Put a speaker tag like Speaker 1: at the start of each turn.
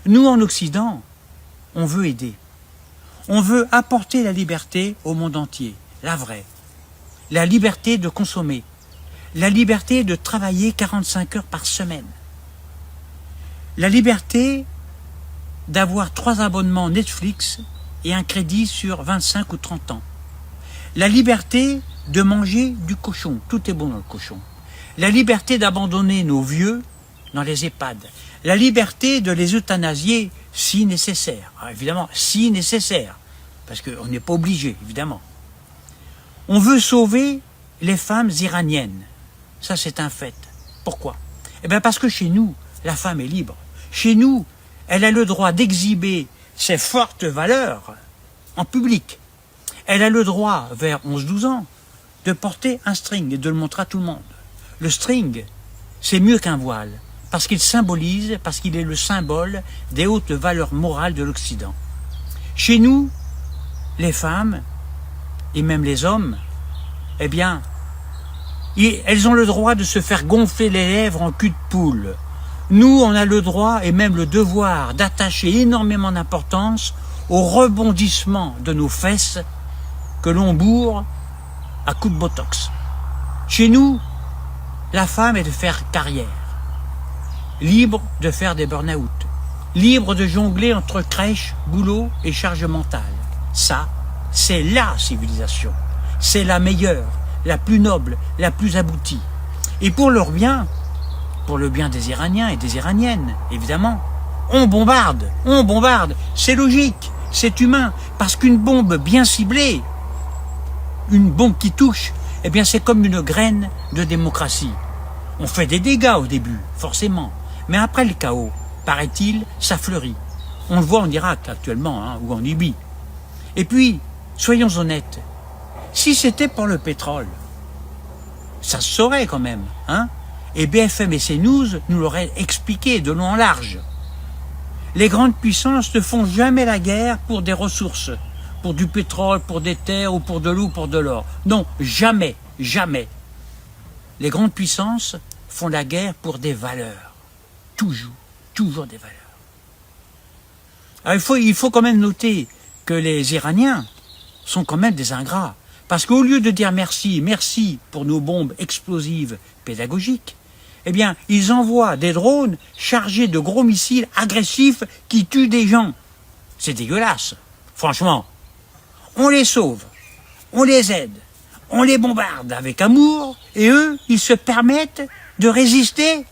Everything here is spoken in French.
Speaker 1: Nous, en Occident, on veut aider. On veut apporter la liberté au monde entier, la vraie. La liberté de consommer. La liberté de travailler 45 heures par semaine. La liberté d'avoir 3 abonnements Netflix et un crédit sur 25 ou 30 ans. La liberté de manger du cochon. Tout est bon dans le cochon. La liberté d'abandonner nos vieux dans les EHPAD. La liberté de les euthanasier si nécessaire. Alors évidemment, si nécessaire. Parce qu'on n'est pas obligé, évidemment. On veut sauver les femmes iraniennes. Ça, c'est un fait. Pourquoi? Eh bien, parce que chez nous, la femme est libre. Chez nous, elle a le droit d'exhiber ses fortes valeurs en public. Elle a le droit, vers 11-12 ans, de porter un string et de le montrer à tout le monde. Le string, c'est mieux qu'un voile, parce qu'il symbolise, parce qu'il est le symbole des hautes valeurs morales de l'Occident. Chez nous, les femmes, et même les hommes, eh bien, elles ont le droit de se faire gonfler les lèvres en cul de poule. Nous, on a le droit et même le devoir d'attacher énormément d'importance au rebondissement de nos fesses que l'on bourre à coups de botox. Chez nous, la femme est de faire carrière, libre de faire des burn-out, libre de jongler entre crèche, boulot et charge mentale. Ça, c'est la civilisation. C'est la meilleure, la plus noble, la plus aboutie. Et pour leur bien, pour le bien des Iraniens et des Iraniennes, évidemment, on bombarde, c'est logique, c'est humain, parce qu'une bombe bien ciblée, une bombe qui touche, eh bien c'est comme une graine de démocratie. On fait des dégâts au début, forcément, mais après le chaos, paraît-il, ça fleurit. On le voit en Irak actuellement, ou en Libye. Et puis, soyons honnêtes, si c'était pour le pétrole, ça se saurait quand même, et BFM et CNews nous l'auraient expliqué de long en large. Les grandes puissances ne font jamais la guerre pour des ressources, pour du pétrole, pour des terres, ou pour de l'eau, pour de l'or. Non, jamais, jamais. Les grandes puissances font la guerre pour des valeurs. Toujours des valeurs. Alors il faut quand même noter que les Iraniens sont quand même des ingrats. Parce qu'au lieu de dire merci pour nos bombes explosives pédagogiques, eh bien, ils envoient des drones chargés de gros missiles agressifs qui tuent des gens. C'est dégueulasse. Franchement, on les sauve, on les aide, on les bombarde avec amour, et eux, ils se permettent de résister.